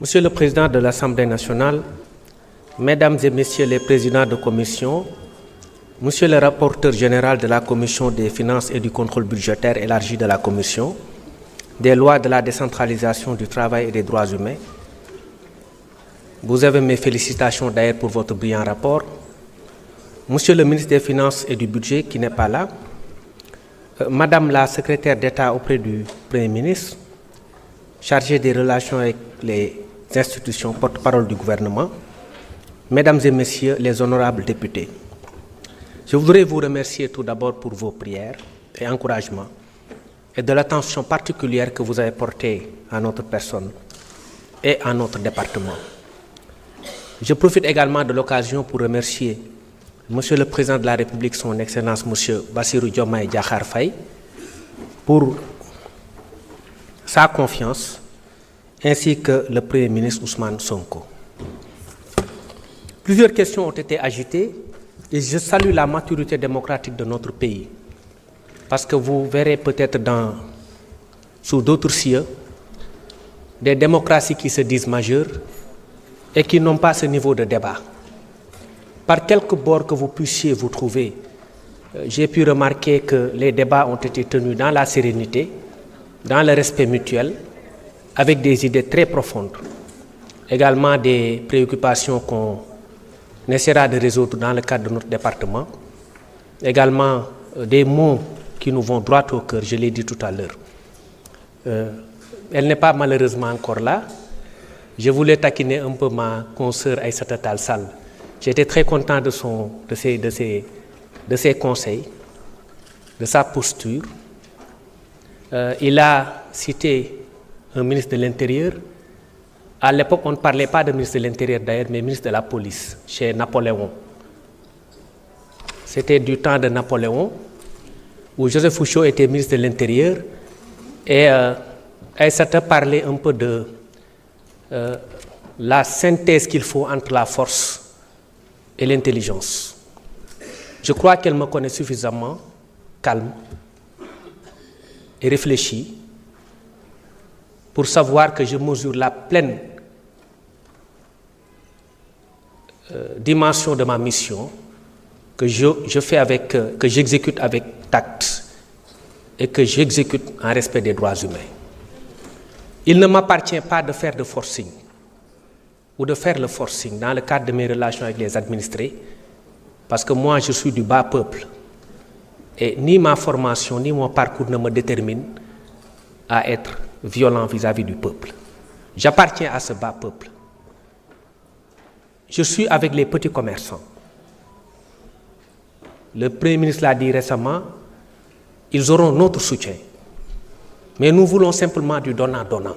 Monsieur le Président de l'Assemblée nationale, Mesdames et Messieurs les Présidents de commission, Monsieur le rapporteur général de la Commission des finances et du contrôle budgétaire élargi de la Commission, des lois de la décentralisation du travail et des droits humains, vous avez mes félicitations d'ailleurs pour votre brillant rapport. Monsieur le ministre des Finances et du Budget qui n'est pas là, Madame la secrétaire d'État auprès du Premier ministre, chargée des relations avec les institutions porte-parole du gouvernement, Mesdames et Messieurs les honorables députés, je voudrais vous remercier tout d'abord pour vos prières et encouragements et de l'attention particulière que vous avez portée à notre personne et à notre département. Je profite également de l'occasion pour remercier Monsieur le Président de la République, son Excellence Monsieur Bassirou Diomaye Diakhar Faye, pour sa confiance, ainsi que le Premier ministre Ousmane Sonko. Plusieurs questions ont été agitées et je salue la maturité démocratique de notre pays, parce que vous verrez peut-être sous d'autres cieux des démocraties qui se disent majeures et qui n'ont pas ce niveau de débat. Par quelque bord que vous puissiez vous trouver, j'ai pu remarquer que les débats ont été tenus dans la sérénité, dans le respect mutuel, avec des idées très profondes. Également des préoccupations qu'on essaiera de résoudre dans le cadre de notre département. Également des mots qui nous vont droit au cœur, je l'ai dit tout à l'heure. Elle n'est pas malheureusement encore là. Je voulais taquiner un peu ma consoeur Aïssata Tall Sall. J'étais très content de ses conseils, de sa posture. Il a cité un ministre de l'Intérieur. À l'époque, on ne parlait pas de ministre de l'Intérieur d'ailleurs, mais ministre de la Police, chez Napoléon. C'était du temps de Napoléon, où Joseph Fouchot était ministre de l'Intérieur, et Aïssata parlait un peu de la synthèse qu'il faut entre la force et l'intelligence. Je crois qu'elle me connaît suffisamment calme et réfléchie pour savoir que je mesure la pleine dimension de ma mission, que que j'exécute avec tact et que j'exécute en respect des droits humains. Il ne m'appartient pas de faire de forcing ou de faire le forcing dans le cadre de mes relations avec les administrés, parce que moi je suis du bas peuple et ni ma formation ni mon parcours ne me déterminent à être violent vis-à-vis du peuple. J'appartiens à ce bas peuple. Je suis avec les petits commerçants. Le Premier ministre l'a dit récemment, ils auront notre soutien. Mais nous voulons simplement du donnant-donnant.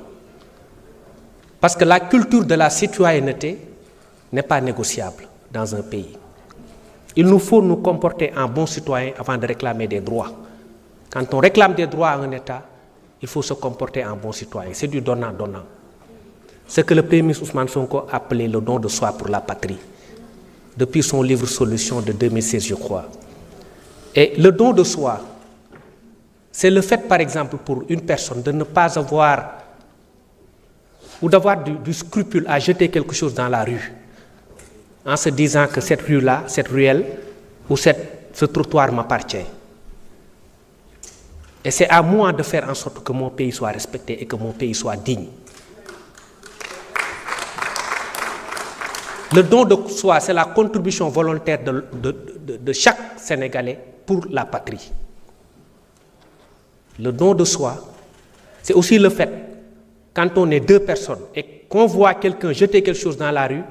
Parce que la culture de la citoyenneté n'est pas négociable dans un pays. Il nous faut nous comporter en bons citoyens avant de réclamer des droits. Quand on réclame des droits à un État, il faut se comporter en bon citoyen. C'est du donnant-donnant. Ce que le Premier ministre Ousmane Sonko a appelé le don de soi pour la patrie, depuis son livre Solutions de 2016, je crois. Et le don de soi, c'est le fait, par exemple, pour une personne de ne pas avoir ou d'avoir du scrupule à jeter quelque chose dans la rue, en se disant que cette rue-là, cette ruelle ou ce trottoir m'appartient. Et c'est à moi de faire en sorte que mon pays soit respecté et que mon pays soit digne. Le don de soi, c'est la contribution volontaire de chaque Sénégalais pour la patrie. Le don de soi, c'est aussi le fait, quand on est deux personnes et qu'on voit quelqu'un jeter quelque chose dans la rue,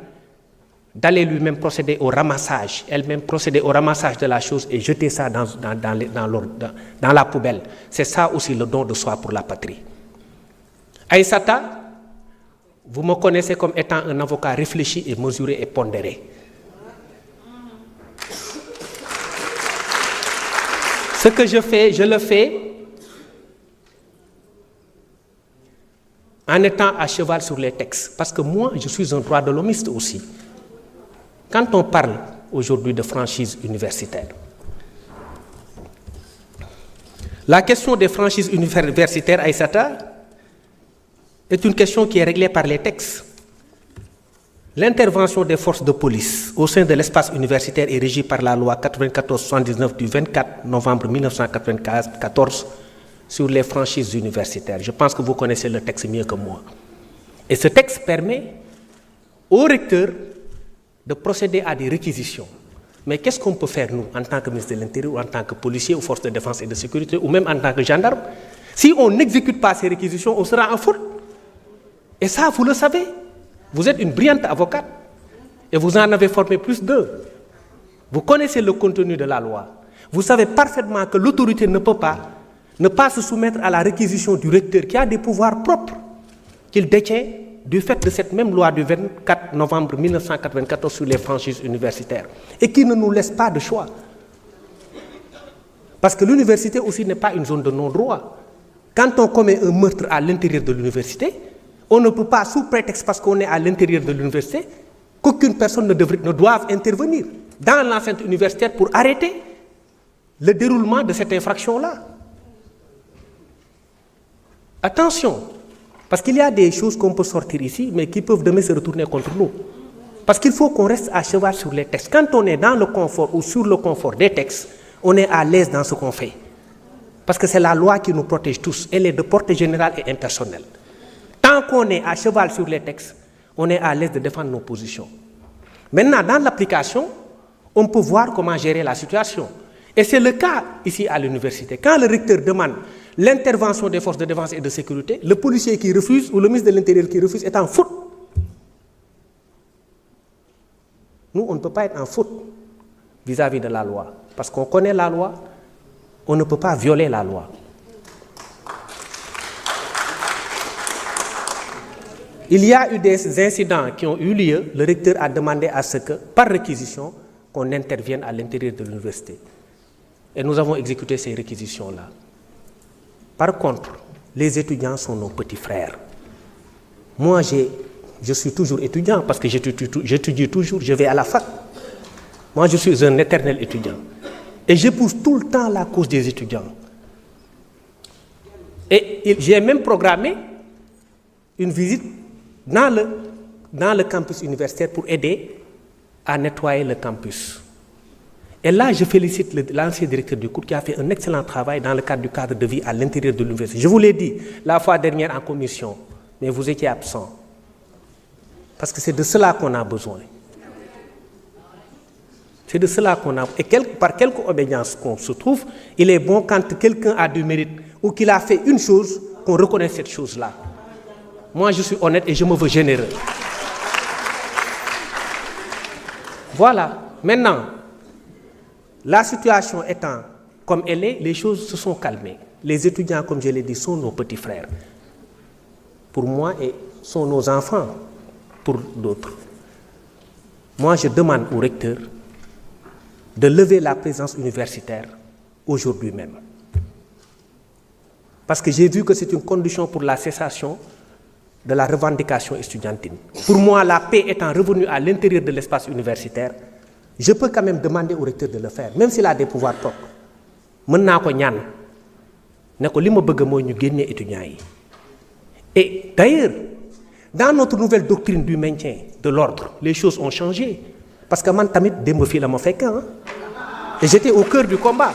d'aller lui-même procéder au ramassage, elle-même procéder au ramassage de la chose et jeter ça dans la poubelle. C'est ça aussi le don de soi pour la patrie. Aïssata, vous me connaissez comme étant un avocat réfléchi et mesuré et pondéré. Ce que je fais, je le fais en étant à cheval sur les textes. Parce que moi, je suis un droit de l'homiste aussi. Quand on parle aujourd'hui de franchise universitaire, la question des franchises universitaires, Aïssata, est une question qui est réglée par les textes. L'intervention des forces de police au sein de l'espace universitaire est régie par la loi 94/79 du 24 novembre 1994 sur les franchises universitaires. Je pense que vous connaissez le texte mieux que moi. Et ce texte permet au recteur de procéder à des réquisitions. Mais qu'est-ce qu'on peut faire, nous, en tant que ministre de l'Intérieur, ou en tant que policier, ou force de défense et de sécurité, ou même en tant que gendarme? Si on n'exécute pas ces réquisitions, on sera en faute. Et ça, vous le savez. Vous êtes une brillante avocate et vous en avez formé plus d'eux. Vous connaissez le contenu de la loi. Vous savez parfaitement que l'autorité ne peut pas ne pas se soumettre à la réquisition du recteur qui a des pouvoirs propres qu'il détient du fait de cette même loi du 24 novembre 1994 sur les franchises universitaires et qui ne nous laisse pas de choix. Parce que l'université aussi n'est pas une zone de non-droit. Quand on commet un meurtre à l'intérieur de l'université, on ne peut pas, sous prétexte parce qu'on est à l'intérieur de l'université, qu'aucune personne ne doive intervenir dans l'enceinte universitaire pour arrêter le déroulement de cette infraction-là. Attention, parce qu'il y a des choses qu'on peut sortir ici, mais qui peuvent demain se retourner contre nous. Parce qu'il faut qu'on reste à cheval sur les textes. Quand on est dans le confort ou sur le confort des textes, on est à l'aise dans ce qu'on fait. Parce que c'est la loi qui nous protège tous. Elle est de portée générale et impersonnelle. Tant qu'on est à cheval sur les textes, on est à l'aise de défendre nos positions. Maintenant, dans l'application, on peut voir comment gérer la situation. Et c'est le cas ici à l'université. Quand le recteur demande l'intervention des forces de défense et de sécurité, le policier qui refuse ou le ministre de l'Intérieur qui refuse est en faute. Nous, on ne peut pas être en faute vis-à-vis de la loi. Parce qu'on connaît la loi, on ne peut pas violer la loi. Il y a eu des incidents qui ont eu lieu. Le recteur a demandé à ce que, par réquisition, qu'on intervienne à l'intérieur de l'université. Et nous avons exécuté ces réquisitions-là. Par contre, les étudiants sont nos petits frères. Moi, je suis toujours étudiant parce que j'étudie toujours, je vais à la fac. Moi, je suis un éternel étudiant. Et je pousse tout le temps la cause des étudiants. Et j'ai même programmé une visite dans le campus universitaire pour aider à nettoyer le campus. Et là, je félicite l'ancien directeur du cours qui a fait un excellent travail dans le cadre du cadre de vie à l'intérieur de l'université. Je vous l'ai dit la fois dernière en commission, mais vous étiez absent. Parce que c'est de cela qu'on a besoin. C'est de cela qu'on a. Et par quelque obédience qu'on se trouve, il est bon quand quelqu'un a du mérite ou qu'il a fait une chose, qu'on reconnaisse cette chose-là. Moi, je suis honnête et je me veux généreux. Voilà. Maintenant, la situation étant comme elle est, les choses se sont calmées. Les étudiants, comme je l'ai dit, sont nos petits frères. Pour moi, et sont nos enfants pour d'autres. Moi, je demande au recteur de lever la présence universitaire aujourd'hui même. Parce que j'ai vu que c'est une condition pour la cessation de la revendication estudiantine. Pour moi, la paix étant revenue à l'intérieur de l'espace universitaire, je peux quand même demander au recteur de le faire, même s'il a des pouvoirs propres. Et d'ailleurs, dans notre nouvelle doctrine du maintien de l'ordre, les choses ont changé. Parce que moi, tamit démb fii la ma fekk, et j'étais au cœur du combat.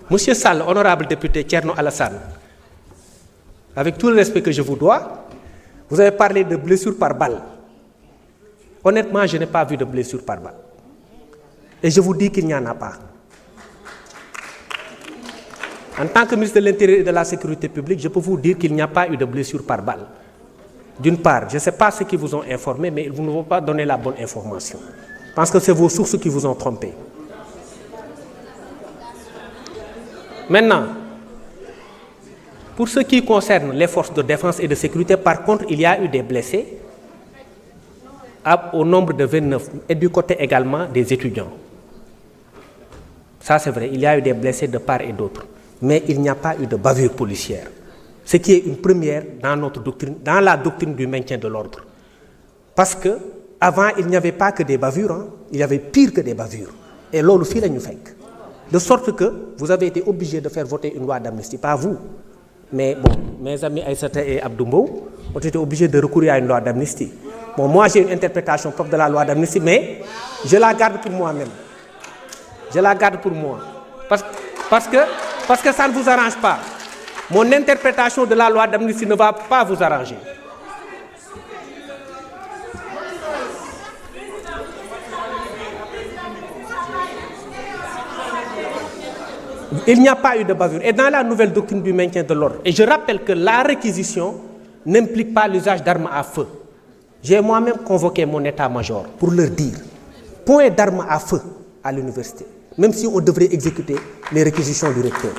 Monsieur Sall, honorable député Thierno Alassane, avec tout le respect que je vous dois, vous avez parlé de blessures par balle. Honnêtement, je n'ai pas vu de blessures par balle. Et je vous dis qu'il n'y en a pas. En tant que ministre de l'Intérieur et de la Sécurité publique, je peux vous dire qu'il n'y a pas eu de blessures par balle. D'une part, je ne sais pas ceux qui vous ont informé, mais ils ne vont pas donner la bonne information. Je pense que c'est vos sources qui vous ont trompé. Maintenant, pour ce qui concerne les forces de défense et de sécurité, par contre, il y a eu des blessés au nombre de 29 et du côté également des étudiants. Ça, c'est vrai, il y a eu des blessés de part et d'autre. Mais il n'y a pas eu de bavure policière. Ce qui est une première dans notre doctrine, dans la doctrine du maintien de l'ordre. Parce qu'avant, il n'y avait pas que des bavures, il y avait pire que des bavures. Et là, le fil est nous fait. De sorte que vous avez été obligé de faire voter une loi d'amnistie, pas vous. Mais bon, mes amis Aïssata et Abdoumbo ont été obligés de recourir à une loi d'amnistie. Bon, moi j'ai une interprétation propre de la loi d'amnistie, mais je la garde pour moi-même. Je la garde pour moi. Parce que ça ne vous arrange pas. Mon interprétation de la loi d'amnistie ne va pas vous arranger. Il n'y a pas eu de bavure. Et dans la nouvelle doctrine du maintien de l'ordre, et je rappelle que la réquisition n'implique pas l'usage d'armes à feu. J'ai moi-même convoqué mon état-major pour leur dire point d'armes à feu à l'université, même si on devrait exécuter les réquisitions du recteur.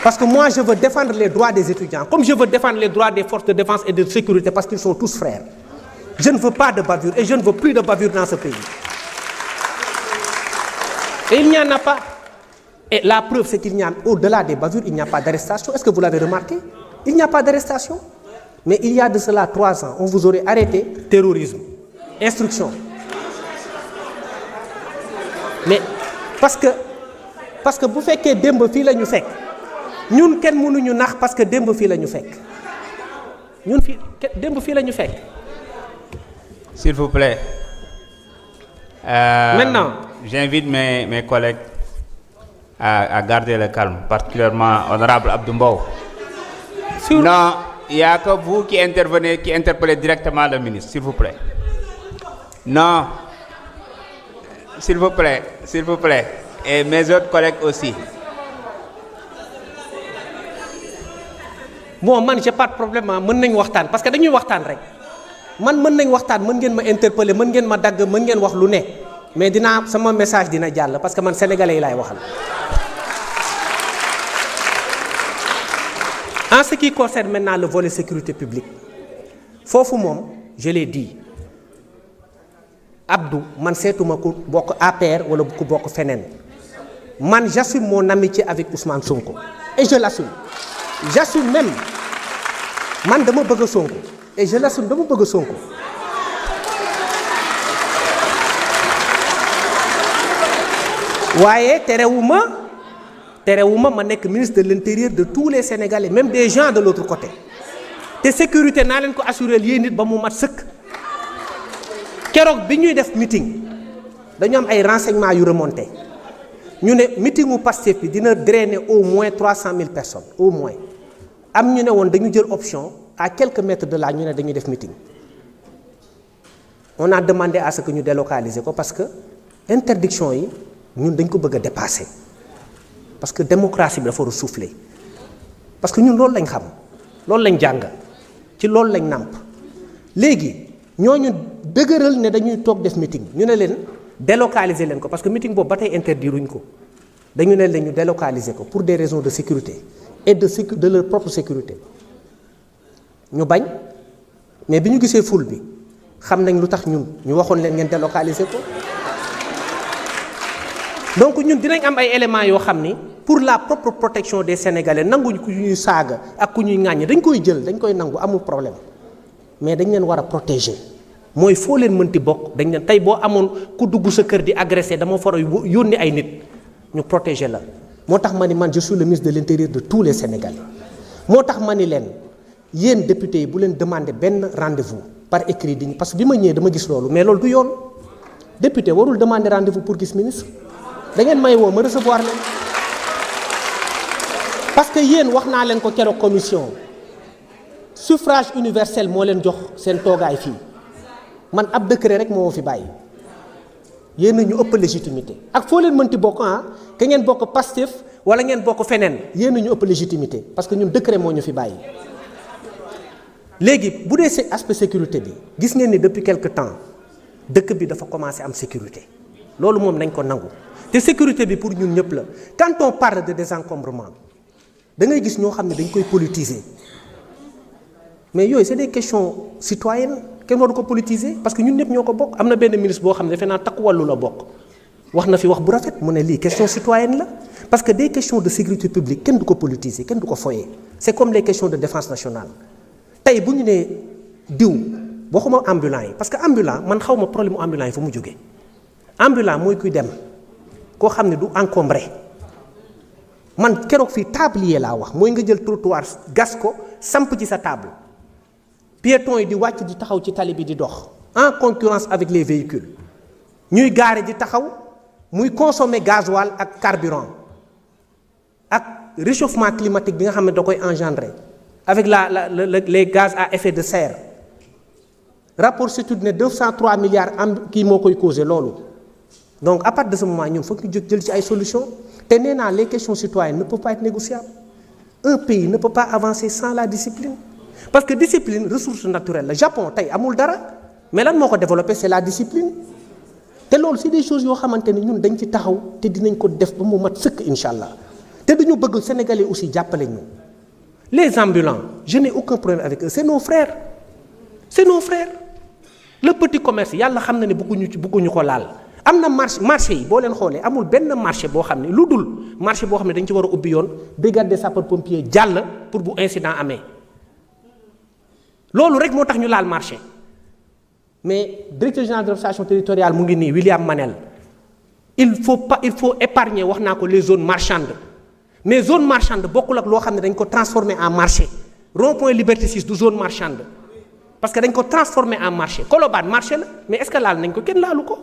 Parce que moi, je veux défendre les droits des étudiants, comme je veux défendre les droits des forces de défense et de sécurité, parce qu'ils sont tous frères. Je ne veux pas de bavure et je ne veux plus de bavure dans ce pays. Et il n'y en a pas. Et la preuve, c'est qu'il n'y a, au-delà des bavures, il n'y a pas d'arrestation. Est-ce que vous l'avez remarqué? Il n'y a pas d'arrestation. Mais il y a de cela 3 ans, on vous aurait arrêté terrorisme, instruction. Mais parce que vous faites que démb fii la ñu fekk ñun kenn mënuñu nax parce que démb fii la ñu fekk ñun fii démb fii la ñu fekk. S'il vous plaît. Maintenant, j'invite mes collègues à garder le calme, particulièrement honorable Abdoumbo. Non, il n'y a que vous qui intervenez, qui interpellez directement le ministre, s'il vous plaît. Non, s'il vous plaît, et mes autres collègues aussi. Bon, man j'ai pas de problème, mën nañ waxtaan parce que dañuy waxtaan rek. Man mën nañ waxtaan, mën ngeen ma interpeller, mën ngeen ma dagg, mën ngeen wax lu ne. Mais dinaa sama message dina jàll parce que man sénégalais yi laay waxal. En ce qui concerne maintenant le volet sécurité publique, foofu moom je l'ai dit Abdou man seetuma ku bokk APR wala ku bokk feneen man j'assume mon amitié avec Ousmane Sonko et je l'assume. J'assume même man dama bëgg Sonko et je l'assume dama bëgg Sonko. waaye terewuma ma nekk ministre de l'intérieur de tous les Sénégalais, même des gens de l'autre côté. te sécurité naa leen ko assurer yéen nit ba mu mat sëkk. keroog bi ñuy def meeting dañu am ay renseignements yu remonté ñu ne meetingu Pastef bi dina drainer au moins 300 000 personnes au moins. am ñu ne woon dañu jël option à quelques mètres de là ñu ne dañuy def meeting. On a demandé à ce que ñu délocaliser ko parce que interdiction yi ñun dañ ko bëgg a dépasser parce que démocratie bi dafa war a souffler parce que ñun loolu lañ xam loolu lañ jàng ci loolu lañ nàmp. léegi ñooñu dëgëral ne dañuy toog def meeting ñu ne leen délocaliser leen ko parce que meeting boobu ba tey interdiruñ ko dañu ne leen ñu délocaliser ko pour des raisons de sécurité et de leur propre sécurité ñu bañ mais bi ñu gisee foule bi xam nañ lu tax ñun ñu waxoon leen ngeen délocaliser ko. donc ñun dinañ am ay éléments yoo xam ni pour la propre protection des Sénégalais nanguñ ku ñuy saaga ak ku ñuy ŋàññi dañ koy jël dañ koy nangu amul problème mais dañ leen war a protéger mooy foo leen mënti bokk dañ leen tey boo amoon ku dugg sa kër di agressé dama fara yónni ay nit ñu protéger la. moo tax ma ni man je suis le ministre de l'intérieur de tous les Sénégalais moo tax ma ni leen yéen député yi bu leen demander benn rendez-vous par écrit di parce que bi ma ñëwee dama gis loolu mais loolu du yoon député warul demander rendez-vous pour gis ministre da ngeen may woo ma recevoir leen parce que yéen wax naa leen ko keroog commission suffrage universel moo leen jox seen toogaay fii man ab décret rek moo fi bàyyi yéen ñu ëpp légitimité ak foo leen mënti bokk ke ngeen bokk Pastef wala ngeen bokk feneen yéen ñu ëpp légitimité parce que ñun décret moo ñu fi bàyyi. léegi bu dee aspect sécurité bi gis ngeen ni depuis quelque temps dëkk bi dafa commencé am sécurité loolu moom nañ ko nangu te sécurité bi pour ñun ñëpp la quand on parle de désencombrement da ngay gis ñoo xam ne dañ koy politiser mais yooyu c'est des questions citoyennes kenn waru ko politiser parce que ñun ñëpp ñoo ko bokk. am na benn ministre boo xam ne defe naa takku wàllu la bokk wax na fi wax bu rafet mu ne lii question citoyenne la parce que des questions de sécurité publique kenn du ko politiser kenn du ko foyee c'est comme les questions de défense nationale. tey bu ñu nee diw waxuma ambulant yi parce que ambulant man xaw ma problème mu ambulant yi fu mu jógee ambulant mooy kuy dem koo xam ne du encombré man keroog fii tablier laa wax mooy nga jël trottoir gas ko samp ci sa table piétons yi di wàcc di taxaw ci tali bi di dox en concurrence avec les véhicules ñuy gaare di taxaw muy consommer gasoil ak carburant ak réchauffement climatique bi nga xam ne da koy engendrer avec les gaz à effet de serre rapport CETUD ne 203 milliards am kii moo koy causé loolu donc à partir de ce moment ñun foog ñu jóg jël ci ay solutions te nee naa les questions citoyennes ne peuvent pas être négociables un pays ne peut pas avancer sans la discipline parce que discipline ressource naturelle la Japon tey amul dara mais lan moo ko développé c'est la discipline te loolu c'est des choses yoo xamante ni ñun dañ ci taxaw te dinañ ko def ba mu mat sëkk incha allah te dañu bëgg Sénégalais aussi jàppale ñu les ambulants je n'ai aucun problème avec eux c'est nos frères le petit commerce yàlla xam na ne bëgguñu ko laal am na marché yi boo leen xoolee amul benn marché boo xam ne lu dul marché boo xam ne dañ ci war a ubbi yoon brigade des sapeurs pompiers jàll pour bu incident amee loolu rek moo tax ñu laal marché mais directeur général de l'administration territoriale mu ngi nii William Manel il faut épargner wax naa ko les zones marchandes mais zone marchande bokkul ak loo xam ne dañ ko transformer en marché rond-point Liberté 6 du zone marchande parce que dañ ko transformer en marché Colobane marché la mais est-ce que laal nañ ko kenn laalu ko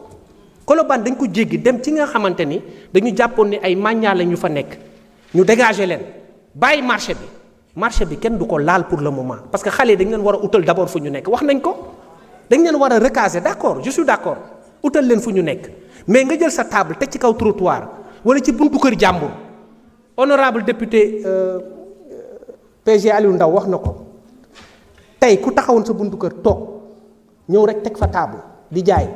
Colobane dañ ko jéggi dem ci nga xamante ni dañu jàppoon ni ay màññaa la ñu fa nekk ñu dégager leen bàyyi marché bi kenn du ko laal pour le moment parce que xale yi dañ leen war a utal d'abord fu ñu nekk wax nañ ko dañ leen war a recaser d'accord je suis d'accord utal leen fu ñu nekk mais nga jël sa table teg ci kaw trottoir wala ci buntu kër jàmbur honorable député PG Aliou Ndao wax na ko tey ku taxawoon sa buntu kër toog ñëw rek teg fa table di jaay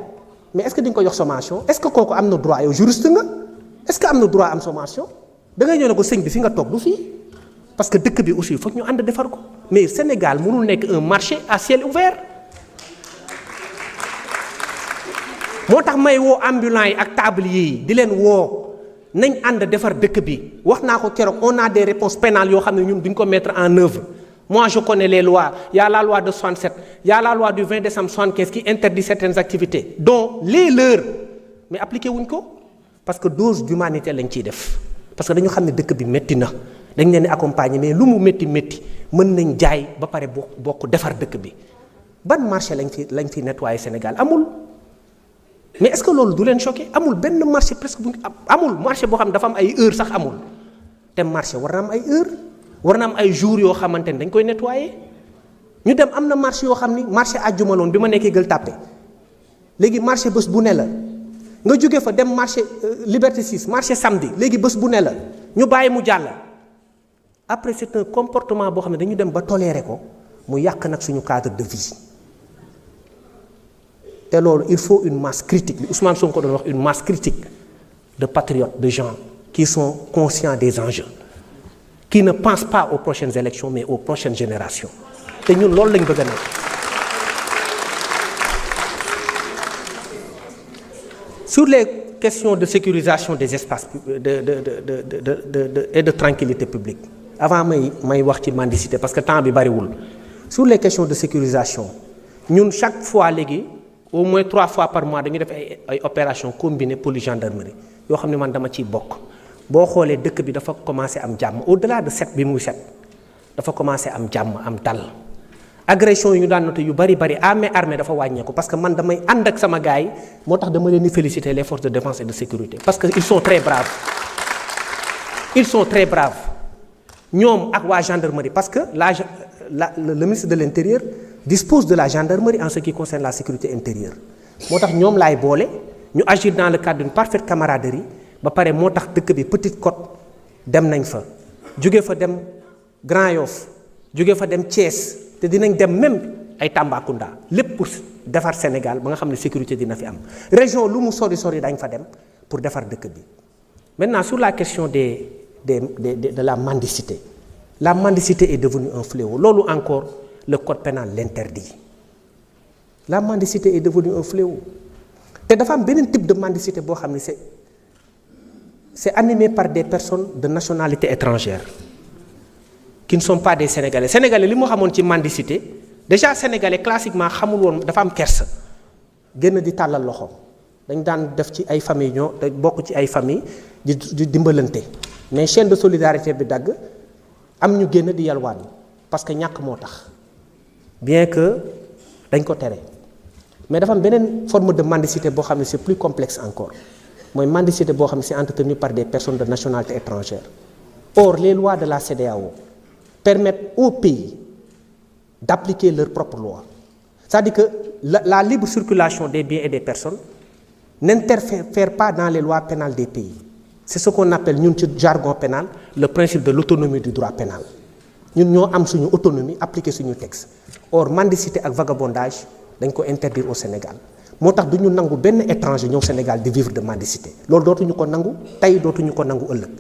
mais est-ce que di nga ko jox sommation est-ce que kooku am na droit yow juriste nga est-ce que am na droit am sommation da ngay ñëw ne ko sëñ bi fi nga toog du fii parce que dëkk bi aussi foog ñu ànd defar ko mais Sénégal mënul nekk un marché à ciel ouvert moo tax may woo ambulants yi ak tabliers yi di leen woo nañ ànd defar dëkk bi wax naa ko keroog on a des réponses pénales yoo xam ne ñun duñ ko mettre en œuvre moi je connais les lois il y a la loi de 67 il y a la loi du 20 décembre 75 qui interdit certaines activités dont les leurs mais appliqué wuñ ko parce que dose d'humanité lañ ciy def parce que dañu xam ne dëkk bi métti na dañ leen di accompagner mais lu mu métti mën nañ jaay ba pare bokk defar dëkk bi ban marché lañ fi nettoyer Sénégal amul mais est-ce que loolu du leen choqué amul benn marché presque bu amul marché boo xam ne dafa am ay heures sax amul te marché war na am ay heures war na am ay jours yoo xamante ni dañ koy nettoyer ñu dem am na marché yoo xam ni marché àjjuma loon bi ma nekkee Gueule Tapée léegi marché bés bu ne la nga jóge fa dem marché Liberté 6 marché samedi léegi bés bu ne la ñu bàyyi mu jàll après c'est un comportement boo xam ne dañu dem ba tolérer ko mu yàq nag suñu cadre de vie te loolu il faut une masse critique li Ousmane Sonko doon wax une masse critique de patriotes de gens qui sont conscients des enjeux qui ne pensent pas aux prochaines élections mais aux prochaines générations te ñun loolu lañ bëgg a nekk sur les questions de sécurisation des espaces et de tranquillité publique avant may wax ci mendicité parce que temps bi bariwul sur les questions de sécurisation ñun chaque fois léegi au moins 3 fois par mois dañuy def ay opérations combinées police gendarmerie yoo xam ne man dama ciy bokk boo xoolee dëkk bi dafa commencé am jàmm au-delà de set bi muy set dafa commencé am jàmm am dal agression yi ñu daan noté yu bari armée dafa wàññeeku parce que man damay ànd ak sama gars yi moo tax dama leen di féliciter les forces de défense et de sécurité parce que ils sont très braves ñoom ak waa gendarmerie parce que le ministre de l'intérieur dispose de la gendarmerie en ce qui concerne la sécurité intérieure moo tax ñoom laay boole ñu agir dans le cadre d'une parfaite camaraderie ba pare moo tax dëkk bi Petite Côte dem nañ fa jóge fa dem Grand Yoff jóge fa dem Thiès te dinañ dem même ay Tambacounda lépp pour defar Sénégal ba nga xam ne sécurité dina fi am région lu mu sori dañ fa dem pour defar dëkk bi maintenant sur la question de la mendicité est devenue un fléau loolu encore le code pénal l'interdit la mendicité est devenue un fléau te dafa am beneen type de mendicité boo xam ne c'est animé par des personnes de nationalité étrangère qui ne sont pas des sénégalais li mu xamoon ci mendicité déjà sénégalais classiquement xamul woon dafa am kersa génn di tàllal loxo dañ daan def ci ay famille ñoo bokk ci ay famille di dimbalante mais chaîne de solidarité bi dagg am ñu génn di yalwaan parce que ñàkk moo tax bien que dañ ko tere mais dafa am beneen forme de mendicité boo xam ne c'est plus complexe encore mooy mendicité boo xam ne c'est entretenu par des personnes de nationalité étrangère. Or les lois de la CEDEAO permettent aux pays d'appliquer leurs propres lois. C'est-à-dire que la libre circulation des biens et des personnes n'interfère pas dans les lois pénales des pays. C'est ce qu'on appelle, ñun ci jargon pénal, le principe de l'autonomie du droit pénal. Ñun ñoo am suñu autonomie appliquer suñu texte. Or mendicité ak vagabondage dañ ko interdire au Sénégal. Moo tax du ñu nangu benn étranger ñëw Sénégal di vivre de mendicité loolu dootuñu ko nangu tey dootuñu ko nangu ëllëg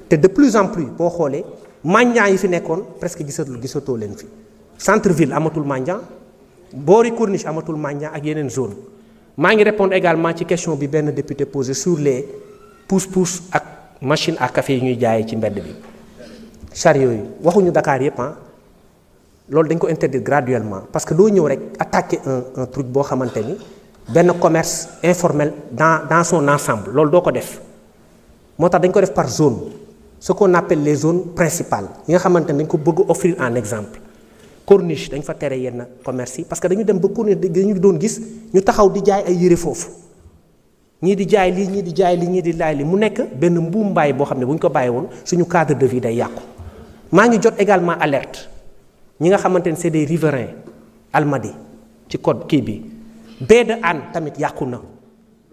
te de plus en plus boo xoolee mendiants yi fi nekkoon presque gisatoo leen fi centre ville amatul mendiant boori corniche amatul mendiant ak yeneen zone maa ngi répondre également ci question bi benn député posé sur les pousse-pousse ak machine à café yi ñuy jaayee ci mbedd bi chariot yi waxuñu Dakar yëpp loolu dañ ko interdire graduellement parce que doo ñëw rek attaquer un truc boo xamante ni benn commerce informel dans son ensemble loolu doo ko def moo tax dañ ko def par zone ce qu'on appelle les zones principales yi nga xamante ne dañ ko bëgg offrir en exemple corniche dañ fa tere yenn commerce yi parce que dañu dem ba corniche dañu doon gis ñu taxaw di jaay ay yére foofu ñii di jaay lii ñii di jaay lii ñii di jaay lii mu nekk benn mbuum mbaay boo xam ne bu ñu ko bàyyi woon suñu cadre de vie day yàqu maa ngi jot également alerte ñi nga xamante ne c'est des riverains Almadies ci code kii bi baie de Hann tamit yàqu na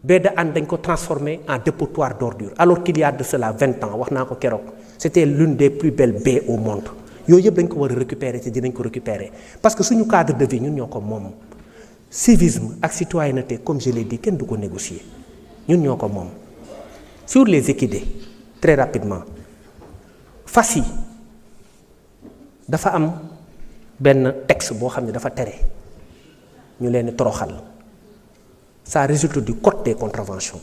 baie de Hann dañ ko transformé en dépotoir d'ordures alors qu'il y a de cela 20 ans wax naa ko keroog c'était l'une des plus belles baies au monde yooyu yëpp dañ ko war a récupérer te dinañ ko récupérer parce que suñu cadre de vie ñun ñoo ko moom civisme ak citoyenneté comme je l'ai dit kenn du ko négocier ñun ñoo ko moom. Sur les équidés très rapidement fas yi dafa am benn texte boo xam ne dafa tere ñu leen di toroxal ça résulte du code des contraventions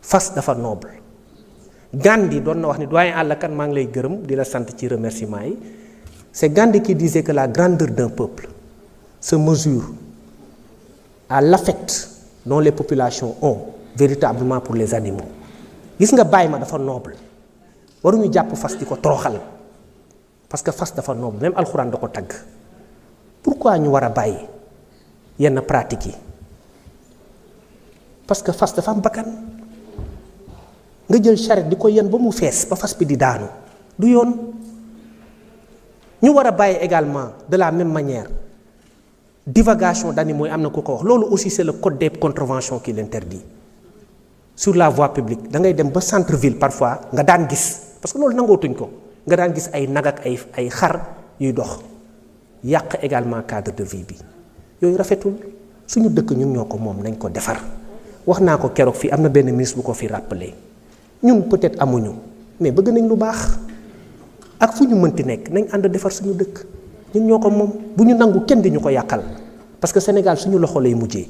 fas dafa noble Gandhi doon na wax ni doyen Alla Kane maa ngi lay gërëm di la sant ci remerciement yi c'est Gandhi qui disait que la grandeur d'un peuple se mesure à l'affect dont les populations ont véritablement pour les animaux gis nga bàyyi ma dafa noble waruñu jàpp fas di ko toroxal parce que fas dafa noble même alxuraan da ko tagg pourquoi ñu war a bàyyi yenn pratiques yi parce que fas dafa am bakkan nga jël charrette di ko yen ba mu fees ba fas bi di daanu du yoon ñu war a bàyyi également de la même manière divagation d'animaux yi am na ku ko wax loolu aussi c'est le code des contraventions qui l'interdit sur la voie publique da ngay dem ba centre-ville parfois nga daan gis parce que loolu nangootuñ ko nga daan gis ay nag ak ay xar yuy dox yàq également cadre de vie bi yooyu rafetul suñu dëkk ñun ñoo ko moom nañ ko defar wax naa ko keroog fii am na benn ministre bu ko fi rappelé ñun peut-être amuñu mais bëgg nañ lu baax ak fu ñu mënti nekk nañ ànd defar suñu dëkk ñun ñoo ko moom bu ñu nangu kenn di ñu ko yàqal parce que Sénégal suñu loxo lay mujjee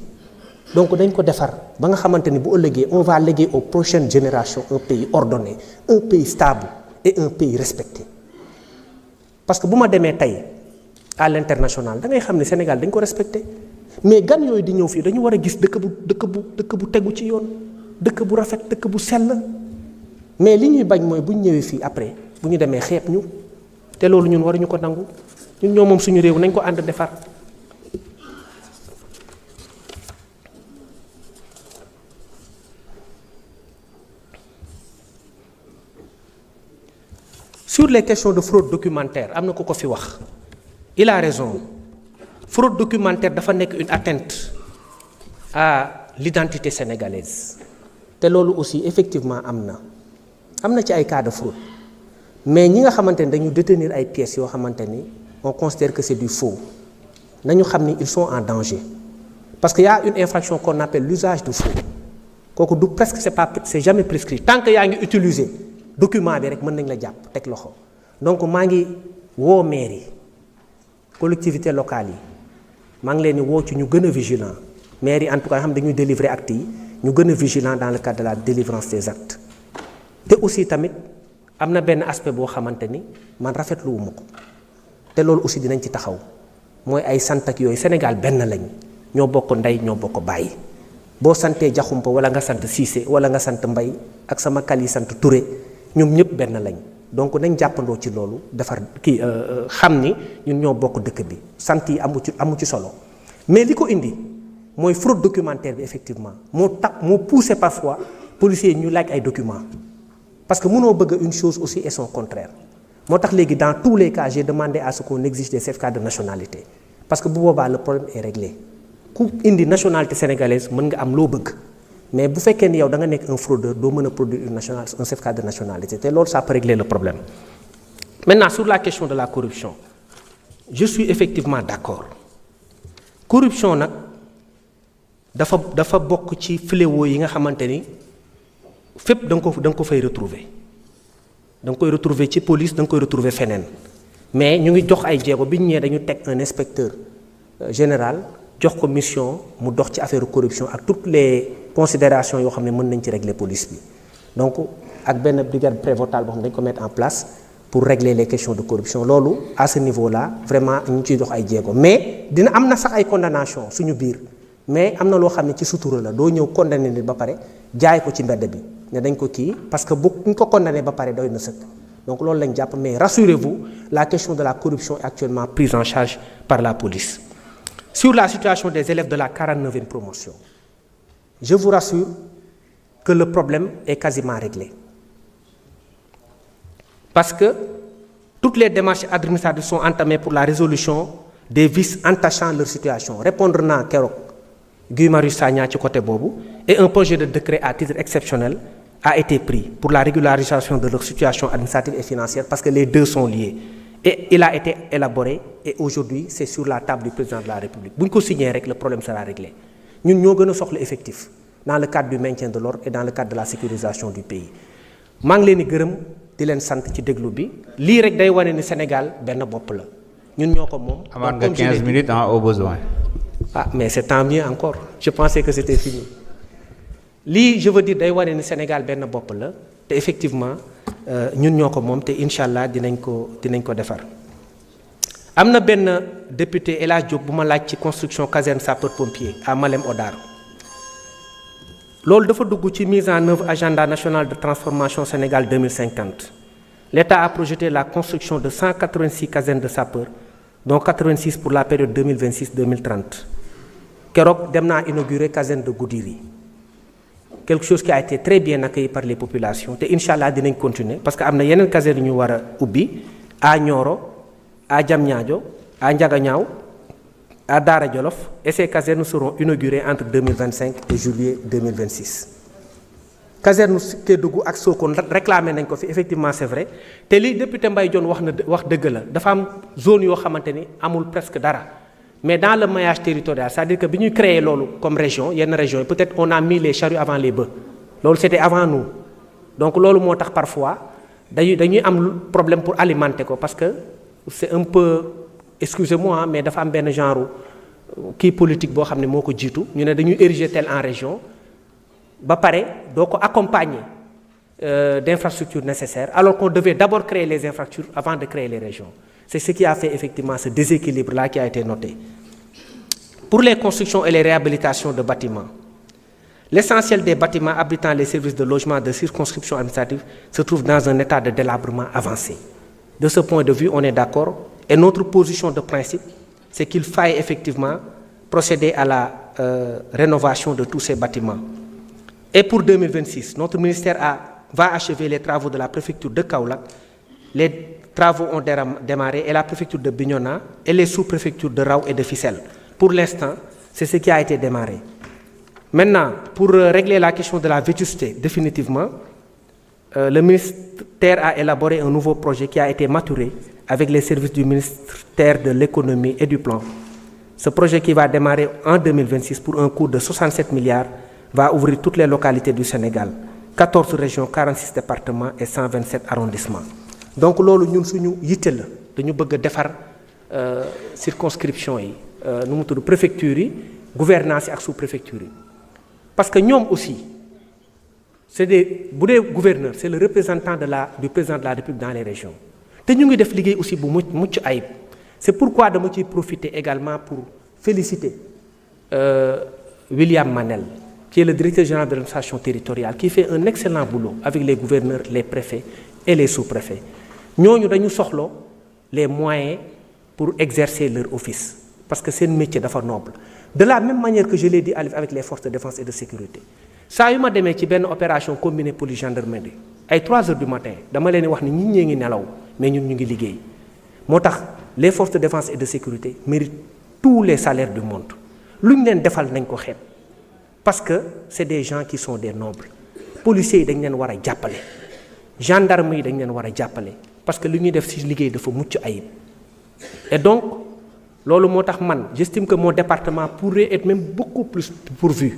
donc dañ ko defar ba nga xamante ni bu ëllëgee on va léguer aux prochaines générations un pays ordonné un pays stable et un pays respecté parce que bu ma demee tey à l'international da ngay xam ne Sénégal dañ ko respecté mais gan yooyu di ñëw fii dañu war a gis dëkk bu tegu ci yoon dëkk bu rafet dëkk bu sell mais li ñuy bañ mooy bu ñu ñëwee fii après bu ñu demee xeeb ñu te loolu ñun waruñu ko nangu ñun ñoo moom suñu réew nañ ko ànd defar. Sur les questions de fraude documentaire am na ku ko fi wax il a raison fraude documentaire dafa nekk une atteinte à l'identité sénégalaise te loolu aussi effectivement am na ci ay cas de fraude mais ñi nga xamante ni dañu détenir ay pièces yoo xamante ni on considère que c'est du faux nañu xam ni ils sont en danger parce que y a une infraction qu'on appelle l'usage de faux kooku du presque c'est jamais prescrit tant que yaa ngi utiliser document bi rek mën nañ la jàpp teg loxo donc maa ngi woo maire yi collectivités locales yi maa ngi leen di woo ci ñu gën a vigilant maire yi en tout cas xam dañuy délivrer actes yi ñu gën a vigilant dans le cadre de la délivrance des actes te aussi tamit am na benn aspect boo xamante ni man rafetlu wu ma ko te loolu aussi dinañ ci taxaw mooy ay sant ak yooyu Sénégal benn lañ ñoo bokk ndey ñoo bokk bàyyi boo santee Jaxumpa wala nga sant Cissé wala nga sant Mbay ak sama kal yi sant Touré ñoom ñëpp benn lañ donc nañ jàppandoo ci loolu defar kii xam ni ñun ñoo bokk dëkk bi sant yi amu ci solo mais li ko indi mooy fraude documentaire bi effectivement moo poussé parfois policiers ñu laaj ay documents parce que mënoo bëgg une chose aussi et son contraire moo tax léegi dans tous les cas j'ai demandé à ce qu'on exige des certificats de nationalité parce que bu boobaa le problème est réglé ku indi nationalité sénégalaise mën nga am loo bëgg mais bu fekkee ni yow da nga nekk un fraudeur doo mën a produire un certificat de nationalité te loolu ça peut régler le problème. Maintenant sur la question de la corruption je suis effectivement d'accord corruption nag dafa bokk ci fléau yi nga xamante ni fépp da nga ko fay retrouver da nga koy retrouver ci police da nga koy retrouver feneen mais ñu ngi jox ay jéego bi ñu ñëwee dañu teg un inspecteur général jox ko mission mu dox ci affaire corruption ak toutes les considérations yoo xam ne mën nañ ci régler police bi donc ak benn brigade prévôtale boo xam ne dañ ko mettre en place pour régler les questions de corruption loolu à ce niveau là vraiment ñu ciy dox ay jéego mais dina am na sax ay condamnation suñu biir mais am na loo xam ne ci sutura la doo ñëw condamné nit ba pare jaay ko ci mbedd bi ne dañ ko kii parce que bu ñu ko condamné ba pare doy na sëkk donc loolu lañ jàpp mais rassurez-vous la question de la corruption est actuellement prise en charge par la police. Sur la situation des élèves de la 49e promotion je vous rassure que le problème est quasiment réglé parce que toutes les démarches administratives sont entamées pour la résolution des vices entachant leur situation répondre naa keroog Guy Marius Sagna ci côté boobu et un projet de décret à titre exceptionnel a été pris pour la régularisation de leur situation administrative et financière parce que les deux sont liés et il a été élaboré et aujourd'hui c'est sur la table du président de la République bu ñu ko signé rek le problème sera réglé ñun ñoo gën a soxla effectif dans le cadre du maintien de l'ordre et dans le cadre de la sécurisation du pays maa ngi leen di gërëm di leen sant ci déglu bi lii rek day wane ni Sénégal benn bopp la ñun ñoo ko moom. amaat nga 15 minutes au besoin. Ah mais c'est tant mieux encore je pensais que c'était fini lii je veux dire day wane ni Sénégal benn bopp la te effectivement ñun ñoo ko moom te incha allah dinañ ko defar. am na benn député El Hadj Diop bu ma laaj ci construction caserne sapeur pompier à Malem Hodar loolu dafa dugg ci mise en œuvre agenda national de transformation Sénégal 2050 l'État a projeté la construction de 186 casernes de sapeurs dont 86 pour la période 2026-2030 keroog dem naa inaugurer caserne de Goudiri quelque chose qui a été très bien accueilli par les populations te incha allah dinañ continuer parce que am na yeneen caserne yu ñu war a ubbi à Nioro à Diamniadio à Ndiaganiao à Daara Djolof et ces casernes seront inaugurées entre 2025 et juillet 2026. caserne Kédougou ak Sokone réclamé nañ ko fi effectivement c'est vrai te li député Mbaye Dione wax dëgg la dafa am zone yoo xamante ni amul presque dara mais dans le maillage territorial c'est-à-dire que bi ñuy créer loolu comme région yenn régions yi peut-être on a mis les charrues avant les bœufs loolu c'était avant nous donc loolu moo tax parfois dañuy am problème pour alimenter ko parce que c'est un peu excusez-moi mais dafa am benn genre kii politique boo xam ne moo ko jiitu ñu ne dañuy ériger tel en région ba pare doo ko accompagner d'infrastructures nécessaires alors qu'on devait d'abord créer les infrastructures avant de créer les régions c'est ce qui a fait effectivement ce déséquilibre-là qui a été noté. Pour les constructions et les réhabilitations de bâtiments, l'essentiel des bâtiments abritant les services de logement de circonscription administrative se trouve dans un état de délabrement avancé. De ce point de vue, on est d'accord et notre position de principe, c'est qu'il faille effectivement procéder à la rénovation de tous ces bâtiments. Et pour 2026, notre ministère va achever les travaux de la préfecture de Kaolack. Les travaux ont démarré et la préfecture de Bignona et les sous-préfectures de Rao et de Fissel. Pour l'instant, c'est ce qui a été démarré. Maintenant, pour régler la question de la vétusté définitivement, le ministère a élaboré un nouveau projet qui a été maturé avec les services du ministère de l'économie et du plan. Ce projet qui va démarrer en 2026 pour un coût de 67 milliards va ouvrir toutes les localités du Sénégal, 14 régions, 46 départements et 127 arrondissements. Donc loolu ñun suñu yitte la dañu bëgg a defar circonscription yi nu mu tudd préfecture yi gouvernance yi ak sous-préfecture yi parce que ñoom aussi c'est des bu dee gouverneur c'est le représentant du président de la République dans les régions te ñu ngi def liggéey aussi bu mucc ayib c'est pourquoi dama ciy profiter également pour féliciter William Manel qui est le directeur général de l'administration territoriale, qui fait un excellent boulot avec les gouverneurs, les préfets et les sous-préfets. Ñooñu dañu soxlo les moyens pour exercer leur office parce que c'est un métier dafa noble. De la même manière que je l'ai dit avec les forces de défense et de sécurité. Saa yu ma demee ci benn opération combinée police gendarmerie ay 3 heures du matin dama leen wax ni nit ñee ngi nelaw mais ñun ñu ngi liggéey. Moo tax les forces de défense et de sécurité méritent tous les salaires du monde. Lu ñu leen defal nañ ko xeeb parce que c'est des gens qui sont des nobles. Policiers yi dañ leen war a jàppale. Gendarmes yi dañ leen war a jàppale parce que li ñuy def ci liggéey dafa mucc ayib. Et donc loolu moo tax man j'estime que mon département pourrait être même beaucoup plus pourvu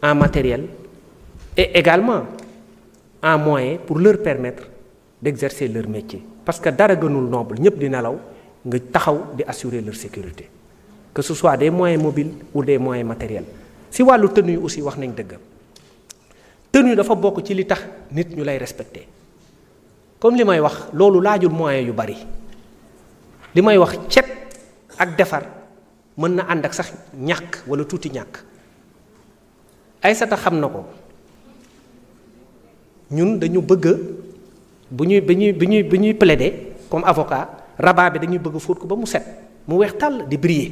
en matériel et également en moyens pour leur permettre d'exercer leur métier. Parce que dara gënul noble ñëpp di nelaw nga taxaw di assurer leur sécurité. Que ce soit des moyens mobiles ou des moyens matériels. Si wàllu tenue aussi wax nañ dëgg. Tenue dafa bokk ci li tax nit ñu lay respecter. Comme li may wax loolu laajul moyens yu bari. Li may wax cet ak defar mën na ànd ak sax ñàkk wala tuuti ñàkk. Aïssata xam na ko ñun dañu bëgg bu ñuy plaider comme avocat rabat bi dañuy bëgg fóot ko ba mu set mu weex tàll di briller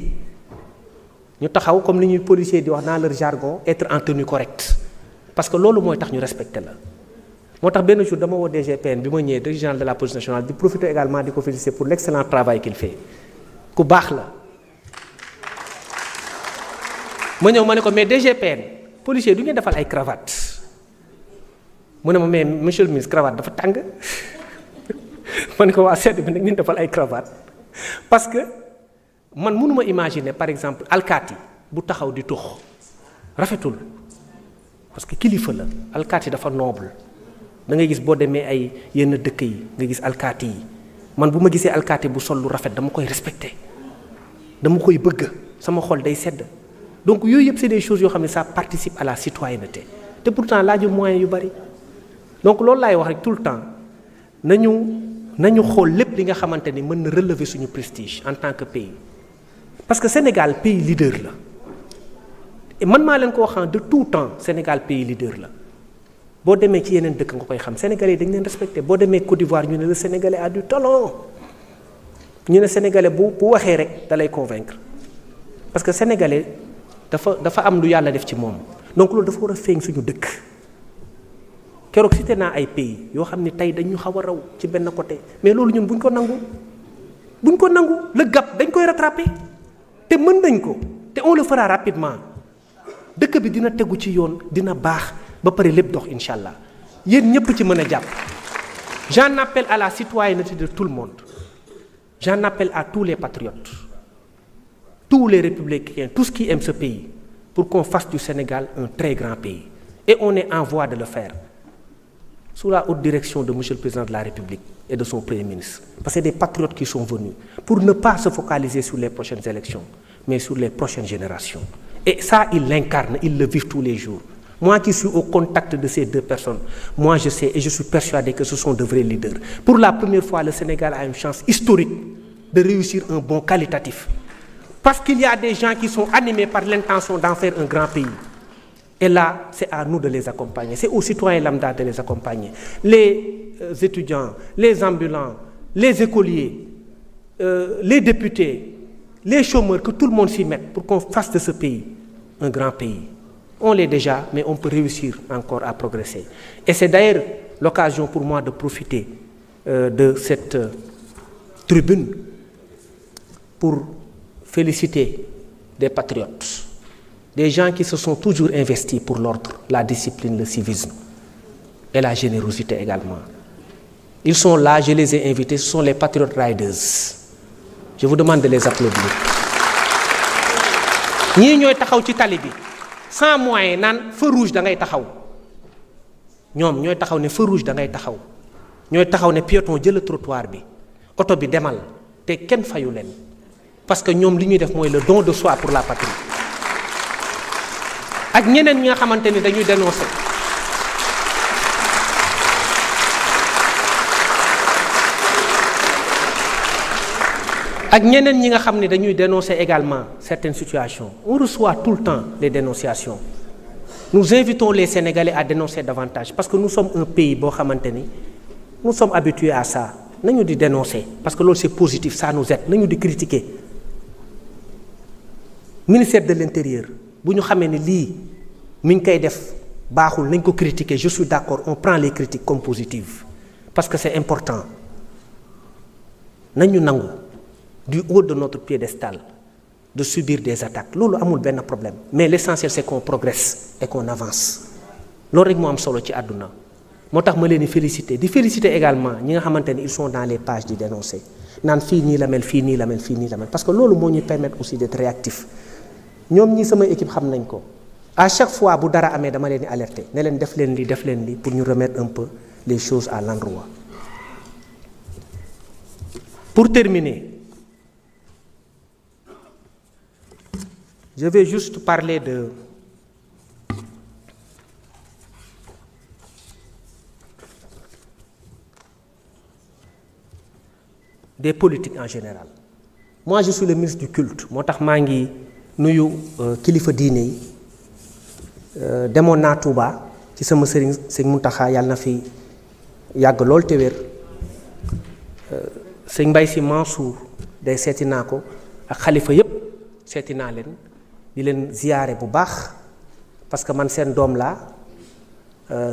ñu taxaw comme li ñuy policier di wax dans leur jargon être en tenue correcte parce que loolu mooy tax ñu respecter la. moo tax benn jour dama woo DGPN bi ma ñëwee directeur général de la police nationale di profiter également di ko féliciter pour l'excellent travail qu'il fait ku baax la ma ñëw ma ne ko mais DGPN policier du ngeen defal ay cravate mu ne ma mais monsieur le ministre cravate dafa tàng ma ne ko waa sedd bi nag ngeen defal ay cravate parce que man mënuma imaginer par exemple alkaati bu taxaw di tux rafetul parce que kilifa la alkaati dafa noble da ngay gis boo demee ay yenn dëkk yi nga gis alkaati yi man bu ma gisee alkaati bu sol lu rafet dama koy respecter dama koy bëgg sama xol day sedd donc yooyu yëpp c'est des choses yoo xam ne ça participe à la citoyenneté te pourtant laaju moyens yu bari donc loolu laay wax rek tout le temps nañu xool lépp li nga xamante ni mën na relever suñu prestige en tant que pays parce que Sénégal pays leader la et man maa leen ko wax de tout temps Sénégal pays leader la boo demee ci yeneen dëkk nga koy xam Sénégalais yi dañ leen respecté boo demee Côte d'Ivoire ñu ne le Sénégalais a du talent ñu ne Sénégalais bu waxee rek da lay convaincre parce que Sénégalais dafa am lu yàlla def ci moom donc loolu dafa war a feeñ suñu dëkk keroog cité naa ay pays yoo xam ne tey dañu xaw a raw ci benn côté mais loolu ñun buñ ko nangu le gap dañ koy rattraper te mën nañ ko te on le fera rapidement dëkk bi dina tegu ci yoon dina baax ba pare lépp dox incha allah yéen ñëpp ci mën a jàpp. J'en appelle à la citoyenneté de tout le monde j'en appelle à tous les patriotes tous les républicains tous qui aiment ce pays pour qu'on fasse du Sénégal un très grand pays et on est en voie de le faire sous la haute direction de monsieur le président de la République et de son premier ministre parce que c'est des patriotes qui sont venus pour ne pas se focaliser sur les prochaines élections mais sur les prochaines générations et ça ils l'incarnent, ils le vivent tous les jours. Moi qui suis au contact de ces deux personnes, moi je sais et je suis persuadé que ce sont de vrais leaders. Pour la première fois, le Sénégal a une chance historique de réussir un bond qualitatif. Parce qu'il y a des gens qui sont animés par l'intention d'en faire un grand pays. Et là, c'est à nous de les accompagner. C'est aux citoyens lambda de les accompagner. Les étudiants, les ambulants, les écoliers, les députés, les chômeurs, que tout le monde s'y mette pour qu'on fasse de ce pays un grand pays. On l'est déjà, mais on peut réussir encore à progresser. Et c'est d'ailleurs l'occasion pour moi de profiter de cette tribune pour féliciter des patriotes, des gens qui se sont toujours investis pour l'ordre, la discipline, le civisme et la générosité également. Ils sont là, je les ai invités, ce sont les Patriot Riders. Je vous demande de les applaudir. ñii ñooy taxaw ci tali bi sans moyen naan feu rouge da ngay taxaw ñoom ñooy taxaw ne feu rouge da ngay taxaw ñooy taxaw ne piéton jël trottoir bi oto bi demal te kenn fayu leen parce que ñoom li ñuy def mooy le don de soi pour la patrie ak ñeneen ñi nga xamante ni dañuy dénoncer ak ñeneen ñi nga xam ne dañuy dénoncer également certaines situations on reçoit tout le temps les dénonciations Nous invitons les Sénégalais à dénoncer davantage parce que nous sommes un pays boo xamante ni nous sommes habitués à ça nañu di dénoncer parce que loolu c'est positif, ça nous aide. Nañu di critiquer. Ministère de l'Intérieur bu ñu xamee ni lii mi ngi koy def baaxul nañ ko critiquer, je suis d'accord, on prend les critiques comme positives parce que c'est important. Nañu nangu du haut de notre piédestal de subir des attaques loolu amul benn problème, mais l'essentiel c'est qu'on progresse et qu'on avance. Loolu rek moo am solo ci àdduna. Moo tax ma leen di féliciter également ñi nga xamante ni ils sont dans les pages di dénoncer naan fii nii la mel fii nii la mel fii nii la mel parce que loolu moo ñuy permettre aussi d'être réactif. ñoom ñi sama équipe xam nañ ko à chaque fois bu dara amee dama leen di alerter ne leen def leen lii pour ñu remettre un peu les choses à l'endroit. Pour terminer, je vais juste parler des politiques en général. Moi je suis le ministre du culte moo tax maa ngi nuyu kilifa diine yi demoon naa Touba ci sama sëriñ sëñ Mountakha yàlla na fi yàgg lool te wér sëñ Mbaye Sy Mansour day seeti naa ko ak xalifa yépp seeti naa leen di leen ziyaare bu baax parce que man seen doom laa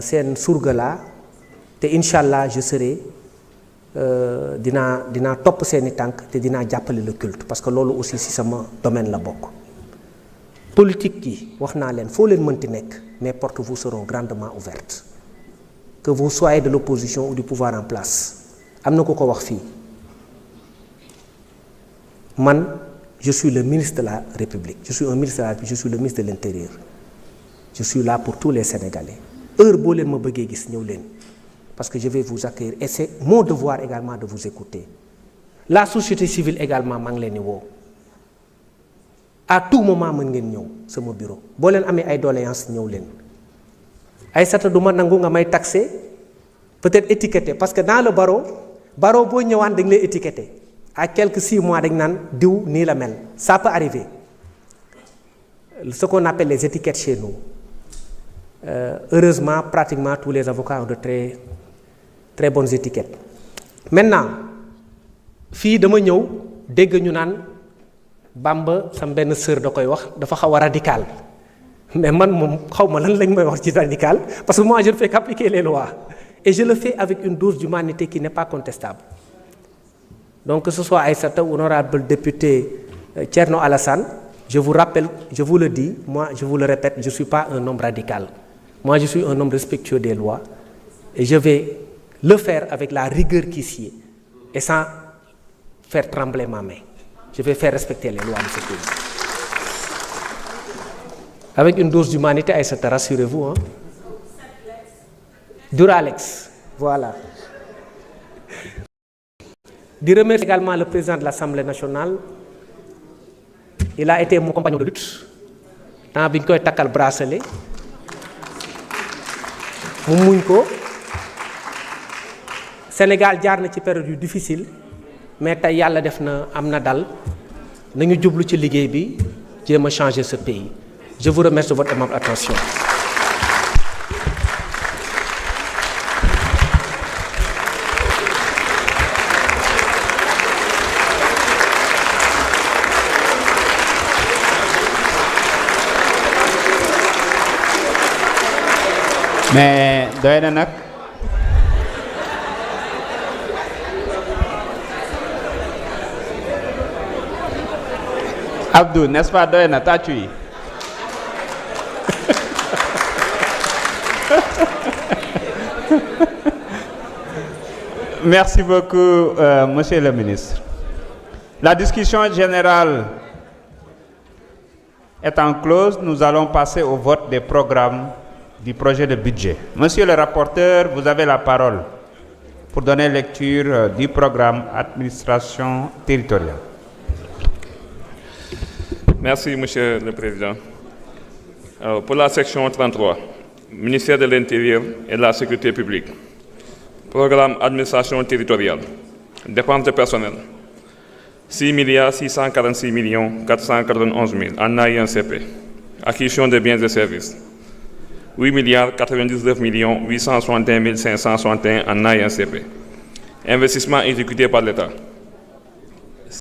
seen surga laa te incha allah je serai dinaa topp seeni tànk te dinaa jàppale le culte parce que loolu aussi ci sama domaine la bokk. Politique yi wax naa leen foo leen mënti nekk mes portes vous seront grandement ouvertes que vous soyez de l'opposition ou du pouvoir en place. Am na ko wax fii man je suis le ministre de la République, je suis un ministre de la République, je suis le ministre de l'Intérieur, je suis là pour tous les Sénégalais. Heure boo leen ma bëggee gis ñëw leen parce que je vais vous accueillir et c'est mon devoir également de vous écouter. La société civile également maa ngi leen di woo à tout moment mën ngeen ñëw sama bureau boo leen amee ay doléances ñëw leen Aïssata du ma nangu nga may taxer peut-être étiqueté parce que dans le barreau boo ñëwaan dañ lay étiqueté à quelques 6 mois dañ naan diw nii la mel ça peut arriver ce qu'on appelle les étiquettes chez nous. Heureusement pratiquement tous les avocats ont de très très bonnes étiquettes. Maintenant fii dama ñëw dégg ñu naan Bamba sam benn sœur da koy wax dafa xaw a radical mais man moom xaw ma lan lañ may wax ci radical parce que moi je ne fais qu'appliquer les lois et je le fais avec une dose d'humanité qui n'est pas contestable. Donc que ce soit Aïssata ou honorable député Thierno Alassane, je vous rappelle, je vous le dis, moi je vous le répète, je ne suis pas un homme radical. Moi je suis un homme respectueux des lois et je vais le faire avec la rigueur qui s'y est et sans faire trembler ma main. Je vais faire respecter les lois de ce pays. Avec une dose d'humanité, Aïssata, rassurez-vous. Hein? Duralex, voilà. Je remercie également le président de l'Assemblée nationale. Il a été mon compagnon de lutte. Tant bi ñu koy takkal bracelet mu muñ ko. Sénégal jaar na ci période yu difficile mais tey yàlla def na am na dal nañu jublu ci liggéey bi jéem a changer ce pays. Je vous remercie de votre aimable attention. mais doy na nag Abdou n'est-ce pas doy na tàccu yi merci beaucoup monsieur le ministre. La discussion générale étant close, nous allons passer au vote des programmes du projet de budget. Monsieur le rapporteur, vous avez la parole pour donner lecture du programme Administration territoriale. Merci, Monsieur le Président. Alors, pour la section 33, Ministère de l'Intérieur et de la Sécurité publique, programme Administration territoriale, dépenses de personnel, 6 646 491 000 en AINCP, acquisition de biens et services, 8 milliards 99 millions 861 561 en AINCP. Investissement exécuté par l'État.